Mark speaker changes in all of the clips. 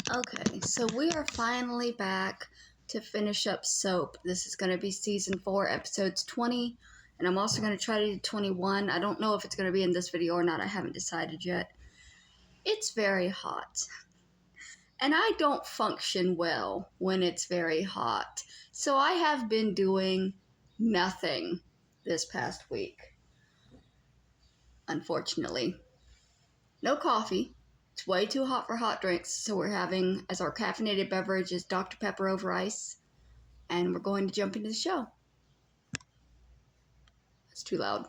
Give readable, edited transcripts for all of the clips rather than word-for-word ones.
Speaker 1: Okay, so we are finally back to finish up Soap. This is going to be season 4, episodes 20, and I'm also going to try to do 21. I don't know if it's going to be in this video or not. I haven't decided yet. It's very hot, and I don't function well when it's very hot. So I have been doing nothing this past week, unfortunately. No coffee. It's way too hot for hot drinks, so we're having, as our caffeinated beverage, is Dr. Pepper over ice. And we're going to jump into the show. It's too loud.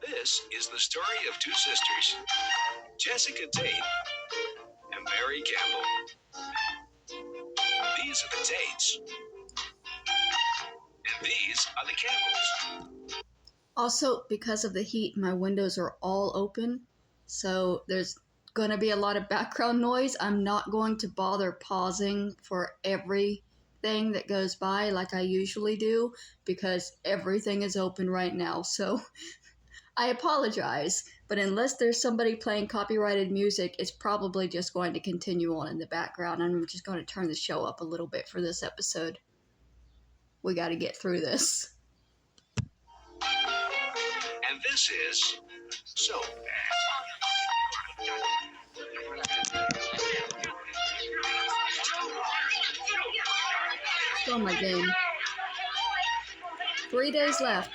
Speaker 2: This is the story of two sisters, Jessica Tate and Mary Campbell. These are the Tates, and these are the Campbells.
Speaker 1: Also, because of the heat, my windows are all open, so there's going to be a lot of background noise. I'm not going to bother pausing for everything that goes by like I usually do, because everything is open right now, so I apologize, but unless there's somebody playing copyrighted music, it's probably just going to continue on in the background, and I'm just going to turn the show up a little bit for this episode. We got to get through this.
Speaker 2: And this is Soap.
Speaker 1: Still my game. 3 days left,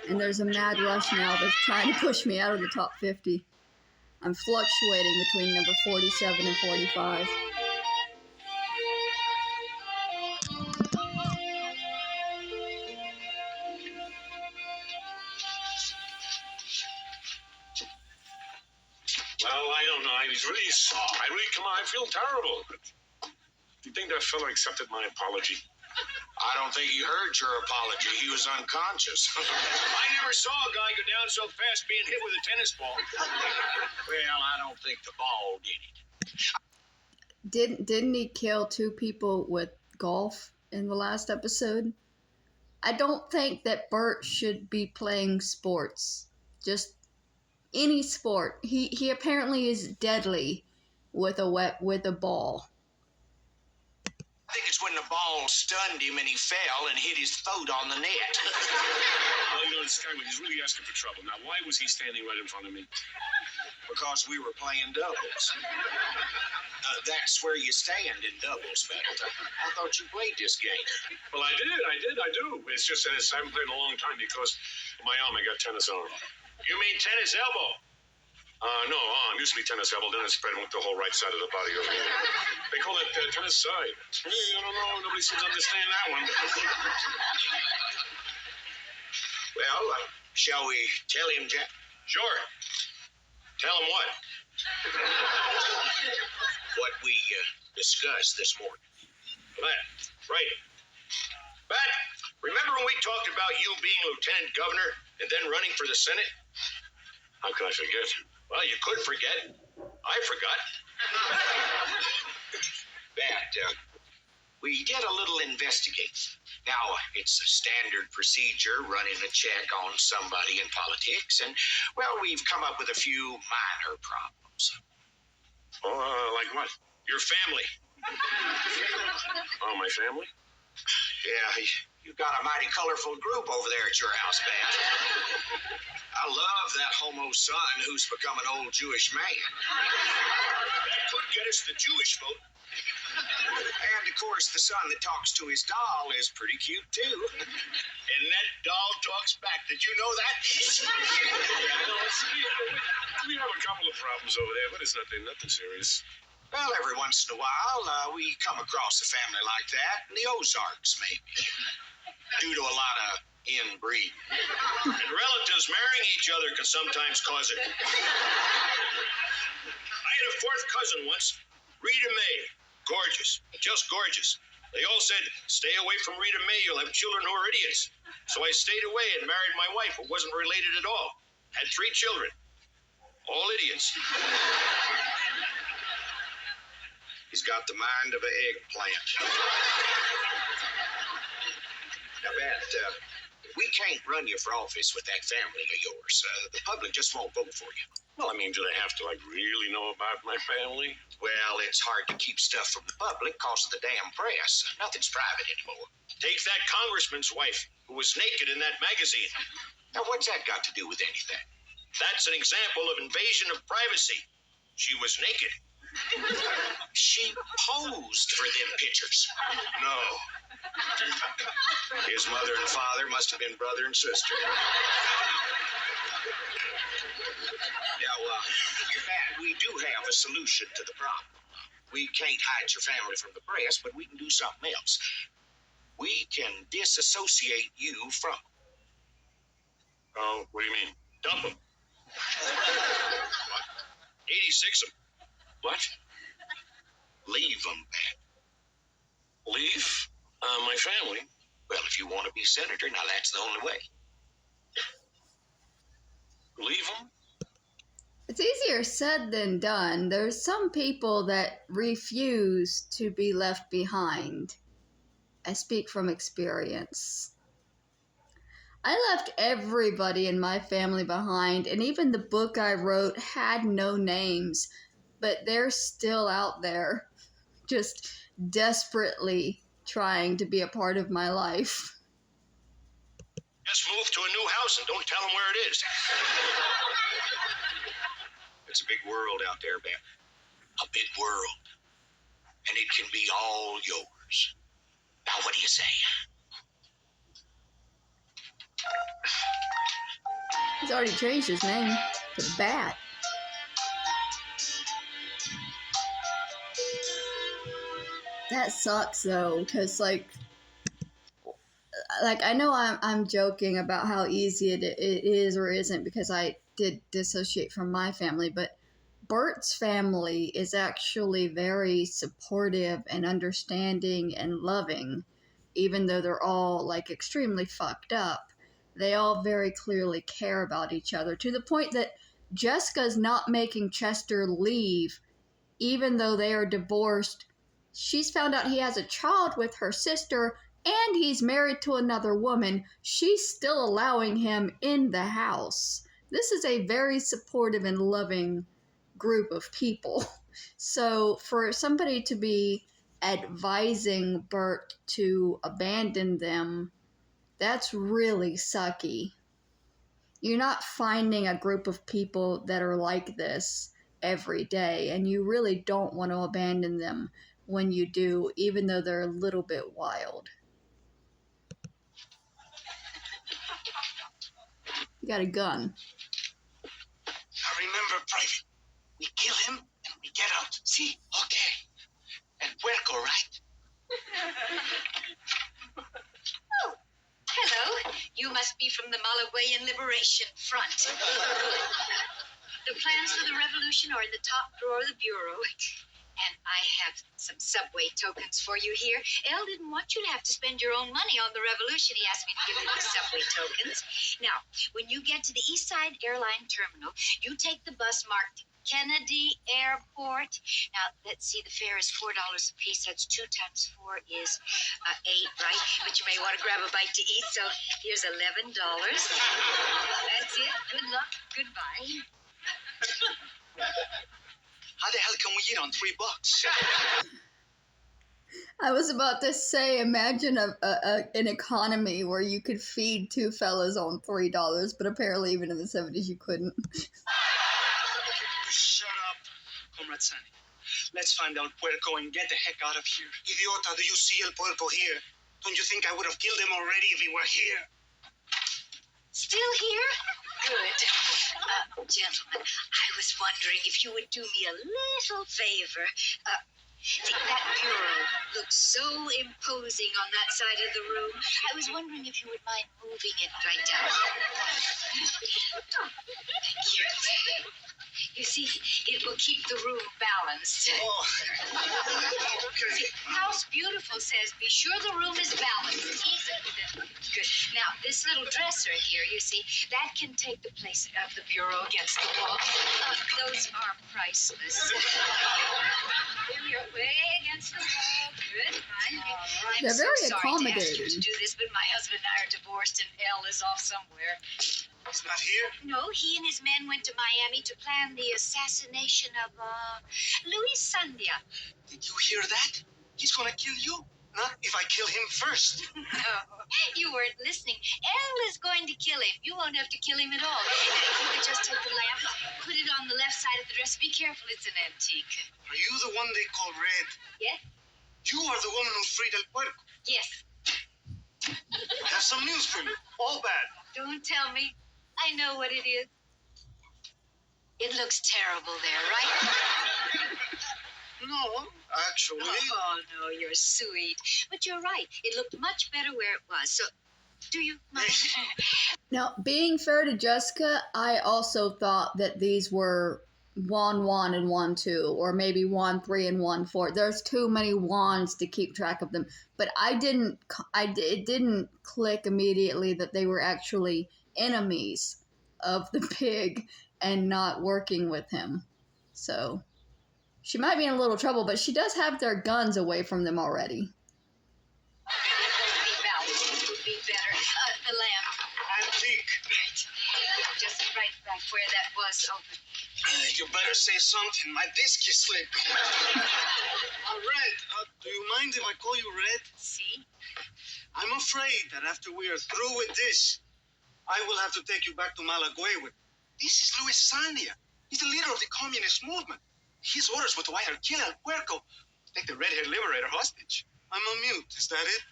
Speaker 1: and there's a mad rush now that's trying to push me out of the top 50. I'm fluctuating between number 47 and 45.
Speaker 3: Well, I don't know. He's really soft. I feel terrible. Do you think that fella accepted my apology?
Speaker 4: I don't think he heard your apology. He was unconscious.
Speaker 5: I never saw a guy go down so fast being hit with a tennis ball.
Speaker 4: Well, I don't think the ball did it.
Speaker 1: Didn't he kill 2 people with golf in the last episode? I don't think that Bert should be playing sports. Just any sport. He apparently is deadly with a ball.
Speaker 4: I think it's when the ball stunned him and he fell and hit his throat on the net.
Speaker 3: Well, this guy, he's really asking for trouble. Now, why was he standing right in front of me?
Speaker 4: Because we were playing doubles. That's where you stand in doubles, but I thought you played this game.
Speaker 3: Well, I do. It's just that I haven't played in a long time because of my arm. I got tennis arm.
Speaker 5: You mean tennis elbow?
Speaker 3: No, arm. Used to be tennis elbow, then I spread with the whole right side of the body over here. They call it tennis side. I don't know. Nobody seems to understand that one.
Speaker 4: Well, shall we tell him, Jack?
Speaker 5: Sure. Tell him what?
Speaker 4: What we discussed this morning.
Speaker 5: That, right. Pat, remember when we talked about you being lieutenant governor and then running for the Senate?
Speaker 3: How can I forget?
Speaker 5: Well, you could forget. I forgot.
Speaker 4: That, we did a little investigating. Now, it's a standard procedure running a check on somebody in politics, and, well, we've come up with a few minor problems.
Speaker 3: Oh, like what?
Speaker 5: Your family.
Speaker 3: Oh, my family?
Speaker 4: Yeah, you've got a mighty colorful group over there at your house, Pat. I love that homo son who's become an old Jewish man.
Speaker 5: That could get us the Jewish vote.
Speaker 4: And, of course, the son that talks to his doll is pretty cute, too.
Speaker 5: And that doll talks back. Did you know that?
Speaker 3: We have a couple of problems over there, but it's nothing serious.
Speaker 4: Well, every once in a while, we come across a family like that in the Ozarks, maybe. Due to a lot of inbreeding.
Speaker 5: And relatives marrying each other can sometimes cause it. I had a 4th cousin once, Rita May. Gorgeous. Just gorgeous. They all said, stay away from Rita May, you'll have children who are idiots. So I stayed away and married my wife, who wasn't related at all. Had 3 children. All idiots.
Speaker 4: He's got the mind of an eggplant. Now, Pat, we can't run you for office with that family of yours. The public just won't vote for you.
Speaker 3: Well, I mean, do they have to, really know about my family?
Speaker 4: Well, it's hard to keep stuff from the public because of the damn press. Nothing's private anymore.
Speaker 5: Take that congressman's wife who was naked in that magazine.
Speaker 4: Now, what's that got to do with anything?
Speaker 5: That's an example of invasion of privacy. She was naked.
Speaker 4: She posed for them pictures.
Speaker 5: No.
Speaker 4: His mother and father must have been brother and sister. Now, Matt, we do have a solution to the problem. We can't hide your family from the press, but we can do something else. We can disassociate you from them.
Speaker 3: Oh, what do you mean?
Speaker 5: Dump them. 86 them.
Speaker 3: What?
Speaker 4: Leave them, Matt.
Speaker 3: Leave? My family?
Speaker 4: Well, if you want to be senator, now that's the only way.
Speaker 3: Leave them?
Speaker 1: It's easier said than done. There's some people that refuse to be left behind. I speak from experience. I left everybody in my family behind, and even the book I wrote had no names, but they're still out there, just desperately trying to be a part of my life.
Speaker 5: Just move to a new house and don't tell them where it is.
Speaker 4: It's a big world out there, Ben. A big world. And it can be all yours. Now, what do you say?
Speaker 1: He's already changed his name to Bat. That sucks though, because like I know I'm joking about how easy it is or isn't because I did dissociate from my family, but Bert's family is actually very supportive and understanding and loving, even though they're all like extremely fucked up. They all very clearly care about each other to the point that Jessica's not making Chester leave, even though they are divorced. She's found out he has a child with her sister and he's married to another woman. She's still allowing him in the house. This is a very supportive and loving group of people. So for somebody to be advising Bert to abandon them, that's really sucky. You're not finding a group of people that are like this every day, and you really don't want to abandon them when you do, even though they're a little bit wild. You got a gun.
Speaker 4: Now remember, Private, we kill him and we get out. See? Okay. And Puerco, right?
Speaker 6: Oh, hello. You must be from the Malagueyan Liberation Front. The plans for the revolution are in the top drawer of the bureau. And I have some subway tokens for you here. El didn't want you to have to spend your own money on the revolution. He asked me to give you the subway tokens. Now, when you get to the East Side Airline Terminal, you take the bus marked Kennedy Airport. Now, let's see, the fare is $4 a piece. That's 2 times 4 is 8, right? But you may want to grab a bite to eat, so here's $11. That's it. Good luck. Goodbye.
Speaker 4: How the hell can we eat on $3?
Speaker 1: I was about to say, imagine an economy where you could feed 2 fellas on $3, but apparently even in the 70s you couldn't.
Speaker 7: Shut up, Comrade Sonny. Let's find El Puerco and get the heck out of here.
Speaker 8: Idiota, do you see El Puerco here? Don't you think I would have killed him already if he were here?
Speaker 6: Still here? Good. Gentlemen, I was wondering if you would do me a little favor. See, that bureau looks so imposing on that side of the room. I was wondering if you would mind moving it right down. Thank you. You see, it will keep the room balanced.
Speaker 8: Oh, okay.
Speaker 6: See, House Beautiful says, be sure the room is balanced. Good. Now, this little dresser here, you see, that can take the place of the bureau against the wall. Those are priceless. Here we are, way against the wall. Good. I'm
Speaker 1: They're
Speaker 6: so
Speaker 1: very
Speaker 6: sorry to ask you
Speaker 1: accommodating.
Speaker 6: to do this, but my husband and I are divorced, and Elle is off somewhere.
Speaker 8: He's not here?
Speaker 6: No, he and his men went to Miami to plan the assassination of, Luis Sandia.
Speaker 8: Did you hear that? He's gonna kill you. Not if I kill him first.
Speaker 6: No, you weren't listening. Elle is going to kill him. You won't have to kill him at all. If you could just take the lamp, put it on the left side of the dress. Be careful, it's an antique.
Speaker 8: Are you the one they call Red?
Speaker 6: Yes?
Speaker 8: You are the woman who freed El Puerco.
Speaker 6: Yes.
Speaker 8: I have some news for you. All bad.
Speaker 6: Don't tell me. I know what it is. It looks terrible there, right?
Speaker 8: No, actually.
Speaker 6: Oh, no, you're sweet. But you're right. It looked much better where it was. So, do you mind?
Speaker 1: Now, being fair to Jessica, I also thought that these were wand 1 and wand 2, or maybe wand 3 and wand 4. There's too many wands to keep track of them. But it didn't click immediately that they were actually enemies of the pig and not working with him. So she might be in a little trouble, but she does have their guns away from them already.
Speaker 6: It would be better. The lamp.
Speaker 8: Antique.
Speaker 6: Right. Just right back where that was open.
Speaker 8: You better say something. My disc is slipping. Red, do you mind if I call you Red?
Speaker 6: See?
Speaker 8: I'm afraid that after we are through with this, I will have to take you back to Malagüe. This is Luis Sandia. He's the leader of the communist movement. His orders were to either kill El Puerco, take the redhead liberator hostage. I'm a mute. Is that it?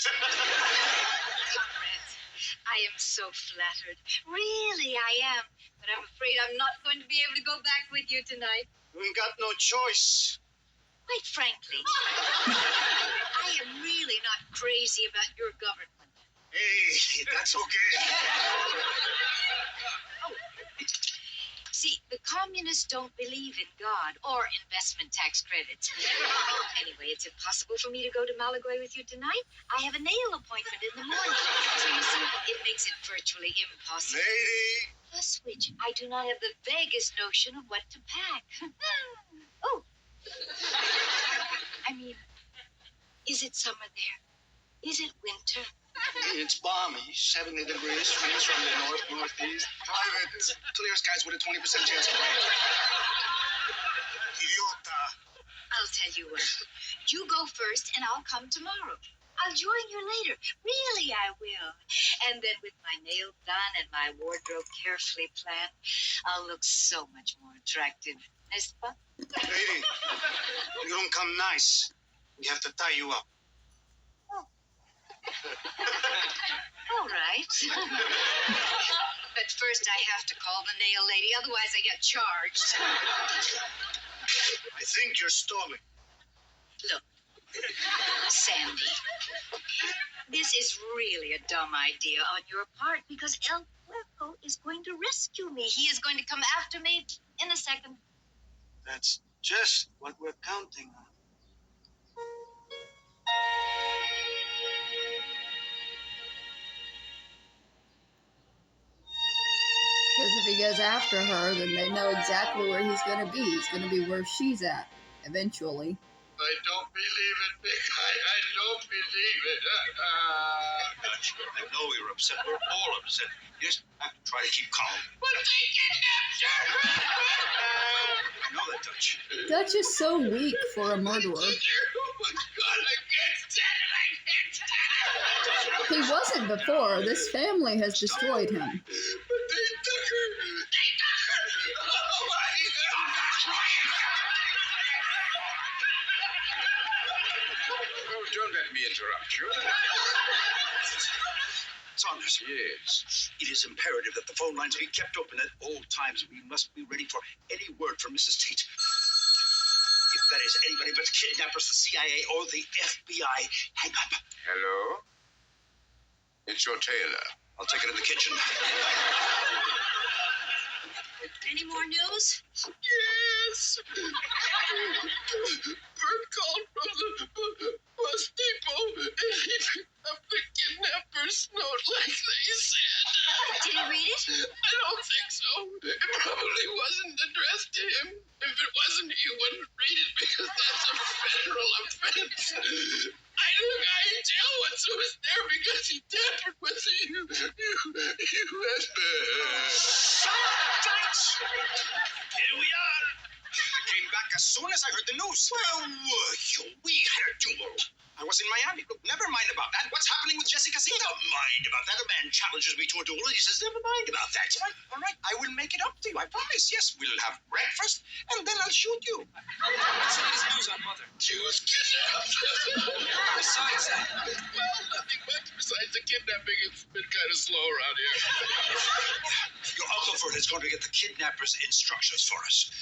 Speaker 6: Comrades, I am so flattered. Really, I am. But I'm afraid I'm not going to be able to go back with you tonight.
Speaker 8: We got no choice.
Speaker 6: Quite frankly, I am really not crazy about your government.
Speaker 8: Hey, that's okay.
Speaker 6: See, the communists don't believe in God or investment tax credits. Anyway, it's impossible for me to go to Malagüe with you tonight. I have a nail appointment in the morning. So you see, it makes it virtually impossible.
Speaker 8: Lady.
Speaker 6: Plus which, I do not have the vaguest notion of what to pack. Oh. I mean, is it summer there? Is it winter?
Speaker 8: It's balmy, 70 degrees, winds from the northeast. Private, clear skies with a 20% chance of rain. Idiota.
Speaker 6: I'll tell you what. You go first, and I'll come tomorrow. I'll join you later. Really, I will. And then with my nails done and my wardrobe carefully planned, I'll look so much more attractive. N'est-ce pas?
Speaker 8: Lady, you don't come nice. We have to tie you up.
Speaker 6: All right. But first I have to call the nail lady, otherwise I get charged.
Speaker 8: I think you're stalling.
Speaker 6: Look, Sandy, this is really a dumb idea on your part because El Puerco is going to rescue me. He is going to come after me in a second.
Speaker 8: That's just what we're counting on.
Speaker 1: Because if he goes after her, then they know exactly where he's going to be. He's going to be where she's at, eventually.
Speaker 5: I don't believe it, Big. I don't believe it.
Speaker 4: I know you're upset. We're all upset. You just have to try to keep calm.
Speaker 5: But they kidnapped her!
Speaker 4: I know that, Dutch.
Speaker 1: Dutch is so weak for a murderer.
Speaker 5: Oh, my God, I can't stand it. I can't stand it.
Speaker 1: He wasn't before. This family has destroyed him.
Speaker 5: But they took her. They took her. Oh, my God.
Speaker 3: Oh, don't let me interrupt you.
Speaker 4: Saunders.
Speaker 3: Yes.
Speaker 4: It is imperative that the phone lines be kept open at all times. We must be ready for any word from Mrs. Tate. If that is anybody but the kidnappers, the CIA, or the FBI, hang up.
Speaker 3: Hello? It's your tailor.
Speaker 4: I'll take it in the kitchen.
Speaker 6: Any more news?
Speaker 5: Yes. Bert called from the bus depot and he picked up the kidnapper's note like they said.
Speaker 6: Did he read it?
Speaker 5: I don't think so. It probably wasn't addressed to him. If it wasn't, he wouldn't read it because that's a federal offense. I can tell what's was there because he tampered with you.
Speaker 8: Shut up, Dutch! Here we are. I came back as soon as I heard the news. Where were you? We had a duel. I was in Miami. Look, never mind about that. What's happening with Jessica Sita? Never mind about that. A man challenges me to a duel. He says, never mind about that. All right. I will make it up to you. I promise. Yes, we'll have breakfast, and then I'll shoot you.
Speaker 7: What's the latest news on Mother?
Speaker 5: She was kidnapped.
Speaker 7: Besides that,
Speaker 5: Well, nothing much besides the kidnapping. It's been kind of slow around here.
Speaker 8: Your Uncle Bert is going to get the kidnapper's instructions for us.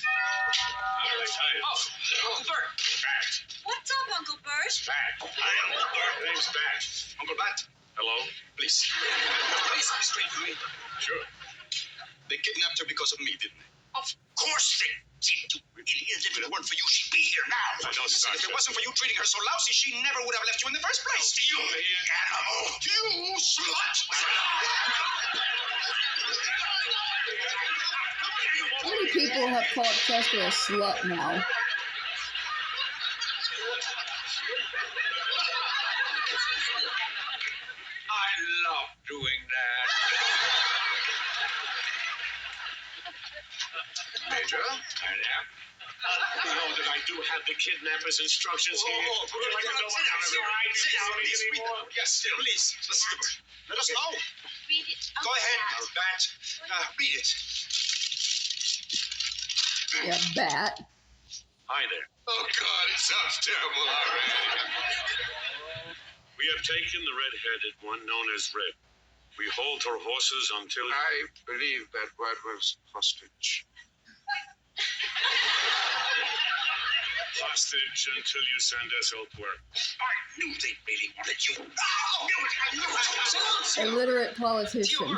Speaker 7: Uncle Bert.
Speaker 3: Bat.
Speaker 6: What's up, Uncle Bert?
Speaker 3: Bat.
Speaker 8: Hi, Uncle Bert.
Speaker 3: Name's Bat.
Speaker 8: Uncle Bat,
Speaker 3: Hello?
Speaker 8: please. Please be straight with me.
Speaker 3: Sure.
Speaker 8: They kidnapped her because of me, didn't they? Of course they did. If it weren't for you, she'd be here now.
Speaker 3: I know,
Speaker 8: Listen, if it
Speaker 3: Sergeant.
Speaker 8: wasn't for you treating her so lousy, she never would have left you in the first place. You animal. You slut.
Speaker 1: How many people have called Chester a slut now?
Speaker 8: I love doing that.
Speaker 3: Major? You know that I do have the kidnapper's instructions here. Would you like to know what kind of a ride
Speaker 8: Sit down,
Speaker 3: make
Speaker 8: please.
Speaker 3: anymore?
Speaker 8: Yes, please. Listen to her. Let us know.
Speaker 6: Read it.
Speaker 8: Go ahead, Bat. Read it.
Speaker 1: Yeah, bat.
Speaker 3: Hi there.
Speaker 5: Oh, God, it sounds terrible already.
Speaker 3: We have taken the red-headed one known as Red. We hold her horses until...
Speaker 5: I believe that word was hostage.
Speaker 3: Hostage until you send us elsewhere.
Speaker 8: I knew they really wanted you. Oh, I knew it.
Speaker 1: Illiterate politician.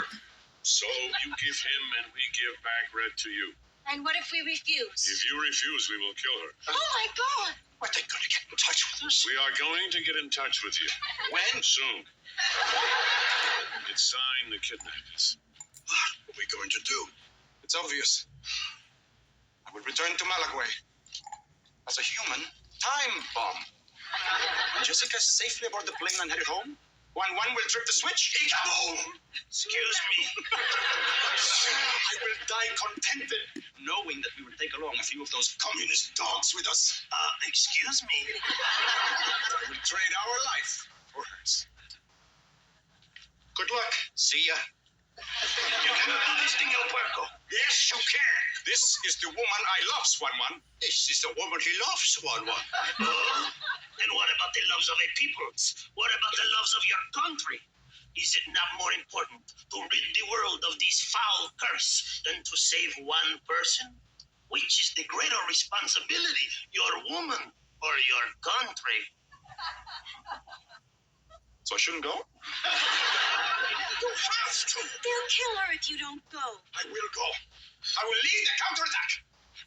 Speaker 3: So you give him and we give back Red to you.
Speaker 6: And what if we refuse?
Speaker 3: If you refuse, we will kill her.
Speaker 6: Oh my God!
Speaker 8: Are they going to get in touch with us?
Speaker 3: We are going to get in touch with you.
Speaker 8: When?
Speaker 3: Soon. It's signed the kidnappers.
Speaker 8: What are we going to do? It's obvious. I will return to Malaguay as a human time bomb. When Jessica safely aboard the plane and headed home, 1-1 will trip the switch. Kaboom! Excuse me. I will die contented, knowing that we will take along a few of those communist dogs with us. Excuse me. I will trade our life for hers. Good luck. See ya. You cannot do this thing, El Puerco. Yes, you can. This is the woman I love, Swan. This is the woman he loves, Swan.
Speaker 4: And what about the loves of a people? What about the loves of your country? Is it not more important to rid the world of this foul curse than to save one person? Which is the greater responsibility, your woman or your country?
Speaker 8: So I shouldn't go?
Speaker 6: You have to. They'll kill her if you don't go.
Speaker 8: I will go. I will lead the counterattack.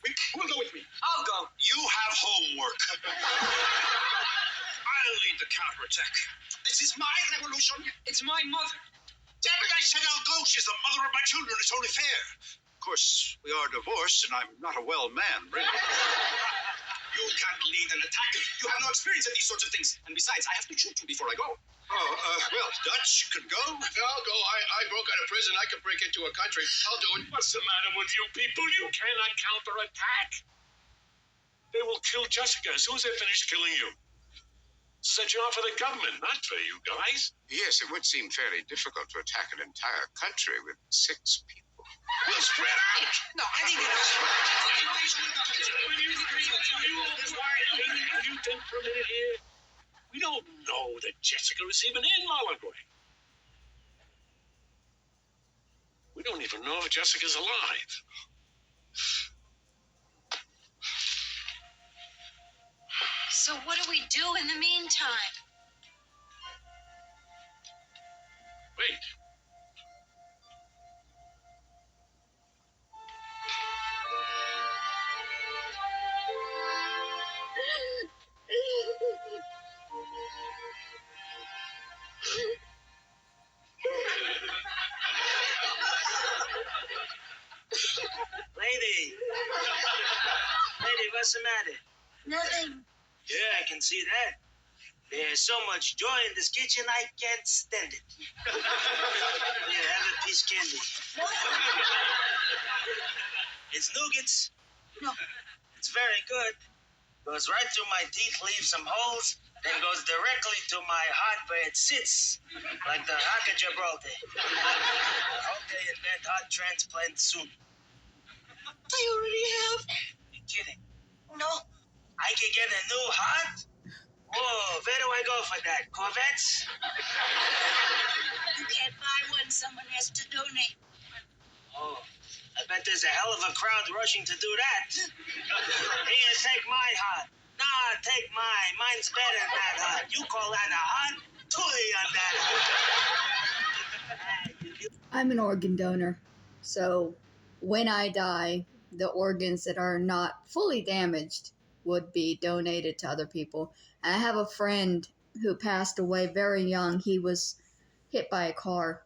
Speaker 8: Who will go with me?
Speaker 7: I'll go.
Speaker 8: You have homework. I'll lead the counterattack. This is my revolution.
Speaker 7: It's my mother.
Speaker 8: Damn it, I said I'll go. She's the mother of my children. It's only fair. Of course, we are divorced, and I'm not a well man, really. You can't lead an attack. You have no experience in these sorts of things. And besides, I have to shoot you before I go. Well, Dutch could go.
Speaker 5: I'll go. I broke out of prison. I can break into a country. I'll do it.
Speaker 3: What's the matter with you people? You cannot counterattack. They will kill Jessica as soon as they finish killing you. This is a job for the government, not for you guys.
Speaker 5: Yes, it would seem fairly difficult to attack an entire country with 6 people.
Speaker 3: We'll spread out.
Speaker 7: No, I think it's...
Speaker 3: You think for a minute here? We don't know that Jessica is even in Malaguay. We don't even know if Jessica's alive.
Speaker 6: So what do we do in the meantime?
Speaker 3: Wait.
Speaker 4: Lady, what's the matter?
Speaker 6: Nothing.
Speaker 4: Yeah, I can see that.
Speaker 7: There's so much joy in this kitchen, I can't stand it. Here, have a piece candy. It's nougats.
Speaker 6: No.
Speaker 7: It's very good. Goes right through my teeth, leaves some holes, then goes directly to my heart where it sits, like the Rock of Gibraltar. I hope they invent heart transplant soon.
Speaker 6: I already have.
Speaker 7: You're kidding.
Speaker 6: No.
Speaker 7: I can get a new heart? Whoa, where do I go for that? Corvettes?
Speaker 6: You can't buy one. Someone has to donate.
Speaker 7: Oh, I bet there's a hell of a crowd rushing to do that. Here, take my heart. Nah, take mine. Mine's better than that heart. You call that a heart? Totally on that heart.
Speaker 1: I'm an organ donor, so when I die, the organs that are not fully damaged would be donated to other people. And I have a friend who passed away very young. He was hit by a car.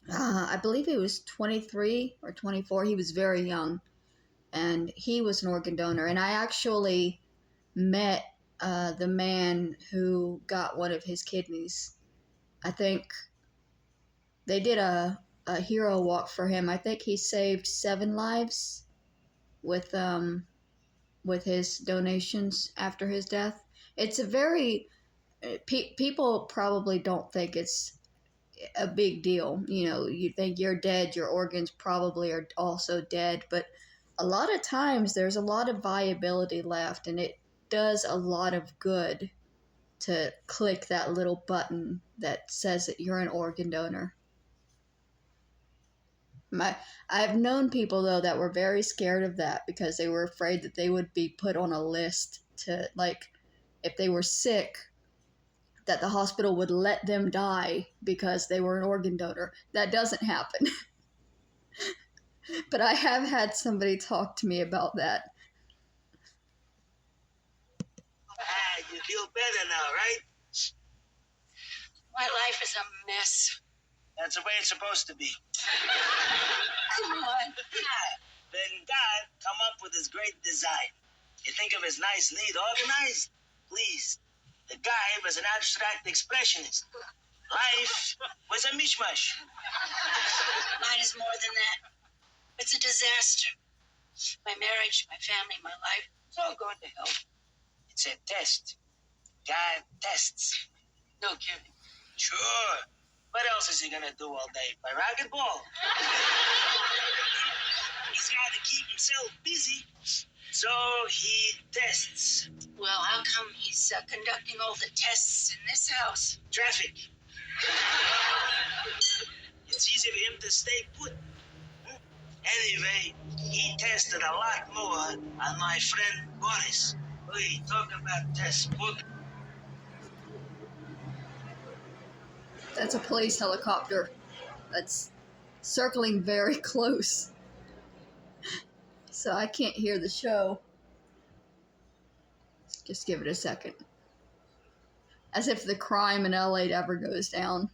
Speaker 1: I believe he was 23 or 24. He was very young, and he was an organ donor. And I actually met the man who got one of his kidneys. I think they did a hero walk for him. I think he saved 7 lives with his donations after his death. It's a very people probably don't think it's a big deal. You know, you think you're dead, your organs probably are also dead, but a lot of times there's a lot of viability left, and it does a lot of good to click that little button that says that you're an organ donor. I've known people though that were very scared of that because they were afraid that they would be put on a list to, like, if they were sick, that the hospital would let them die because they were an organ donor. That doesn't happen. But I have had somebody talk to me about that.
Speaker 7: You feel better now, right?
Speaker 6: My life is a mess.
Speaker 7: That's the way it's supposed to be.
Speaker 6: Come on.
Speaker 7: Then God come up with his great design. You think of his nice, neat, organized? Please. The guy was an abstract expressionist. Life was a mishmash.
Speaker 6: Mine is more than that. It's a disaster. My marriage, my family, my life, it's all going to hell.
Speaker 7: It's a test. God tests.
Speaker 6: No kidding.
Speaker 7: Sure. What else is he gonna do all day? Play racquetball? He's got to keep himself busy, so he tests.
Speaker 6: Well, how come he's conducting all the tests in this house?
Speaker 7: Traffic. It's easy for him to stay put. Anyway, he tested a lot more on my friend Boris. We talk about tests. Book.
Speaker 1: That's a police helicopter that's circling very close. So I can't hear the show. Just give it a second. As if the crime in LA ever goes down.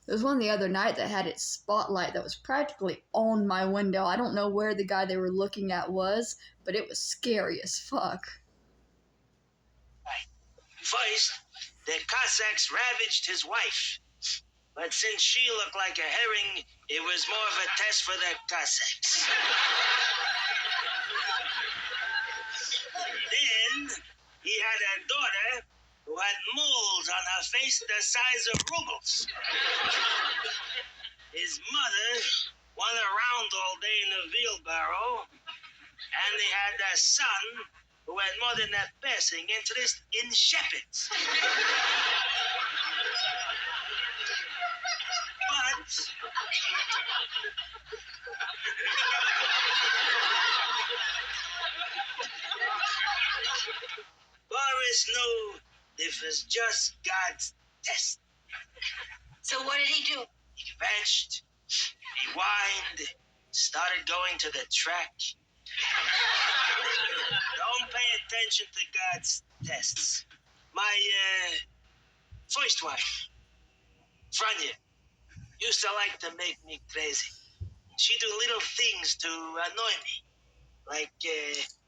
Speaker 1: There was one the other night that had its spotlight that was practically on my window. I don't know where the guy they were looking at was, but it was scary as fuck.
Speaker 7: First, the Cossacks ravaged his wife. But since she looked like a herring, it was more of a test for the Cossacks. Then, he had a daughter who had moles on her face the size of rubles. His mother won around all day in a wheelbarrow, and they had a son who had more than a passing interest in shepherds. But Boris knew it was just God's test.
Speaker 6: So what did he do?
Speaker 7: He vanished, he whined, started going to the track. Don't pay attention to God's tests. My first wife, Franya, used to like to make me crazy. She do little things to annoy me, like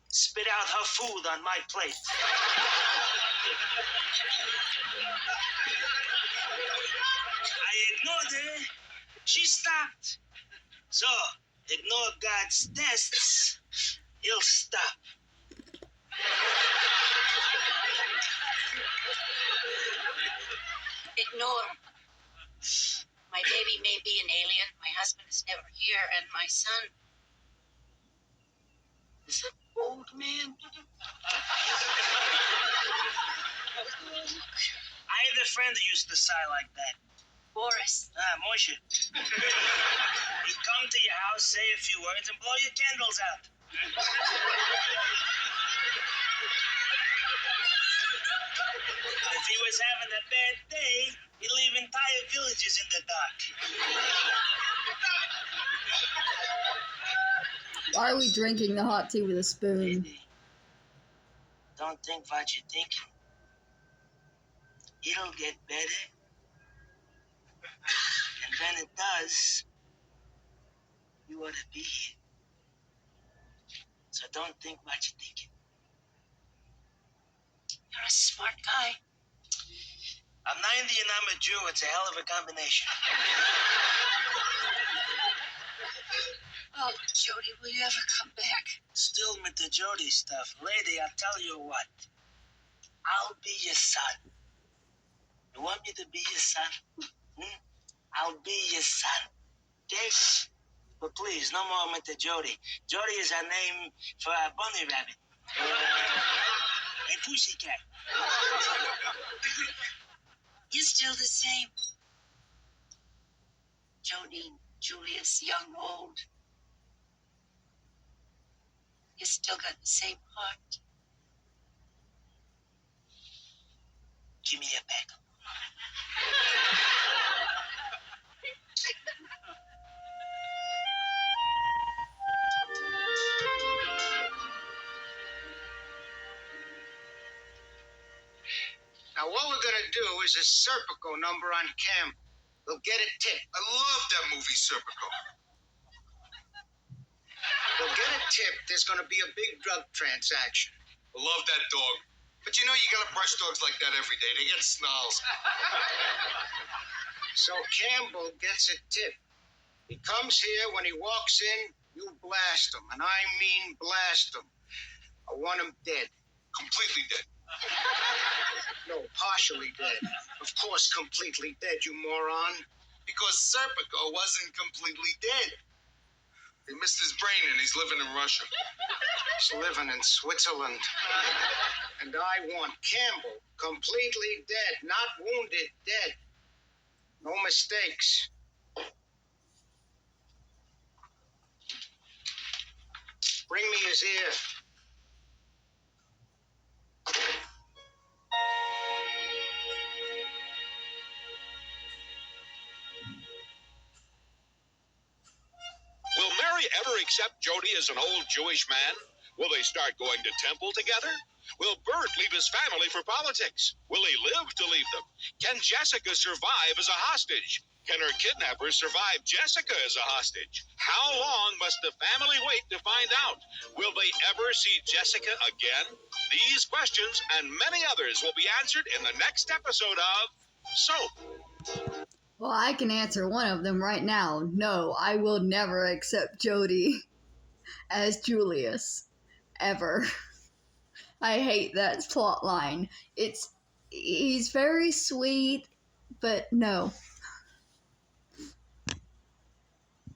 Speaker 7: spit out her food on my plate. I ignored her. She stopped. So, ignore God's tests. He'll stop.
Speaker 6: Ignore. My baby may be an alien. My husband is never here, and my son is an old man.
Speaker 7: I had a friend who used to sigh like that.
Speaker 6: Boris.
Speaker 7: Moshe. He'd come to your house, say a few words, and blow your candles out. If he was having a bad day, he'd leave entire villages in the dark.
Speaker 1: Why are we drinking the hot tea with a spoon?
Speaker 7: Baby, don't think what you're thinking. It'll get better. And when it does, you ought to be here. So don't think what you're thinking.
Speaker 6: You're a smart guy.
Speaker 7: I'm 90 and I'm a Jew. It's a hell of a combination.
Speaker 6: Oh, Jody, will you ever come back?
Speaker 7: Still with the Jody stuff. Lady, I'll tell you what. I'll be your son. You want me to be your son? I'll be your son. Okay? But please, no more with the Jody. Jody is our name for a bunny rabbit. A pussycat.
Speaker 6: You're still the same. Jody, Julius, young, old. You still got the same heart.
Speaker 7: Give me a peck.
Speaker 8: Now, what we're going to do is a Serpico number on Cam. We'll get a tip.
Speaker 5: I love that movie, Serpico.
Speaker 8: We'll get a tip there's going to be a big drug transaction.
Speaker 5: I love that dog. But you know, you gotta brush dogs like that every day. They get snarls.
Speaker 8: So Campbell gets a tip. He comes here, when he walks in, you blast him. And I mean blast him. I want him dead.
Speaker 5: Completely dead.
Speaker 8: No, partially dead. Of course, completely dead, you moron.
Speaker 5: Because Serpico wasn't completely dead. He missed his brain and he's living in Russia.
Speaker 8: He's living in Switzerland. And I want Campbell completely dead, not wounded, dead. No mistakes. Bring me his ear.
Speaker 2: Will Mary ever accept Jody as an old Jewish man? Will they start going to temple together? Will Bert leave his family for politics? Will he live to leave them? Can Jessica survive as a hostage? Can her kidnappers survive Jessica as a hostage? How long must the family wait to find out? Will they ever see Jessica again? These questions and many others will be answered in the next episode of Soap.
Speaker 1: Well, I can answer one of them right now. No, I will never accept Jody as Julius. Ever. I hate that plot line. He's very sweet, but no.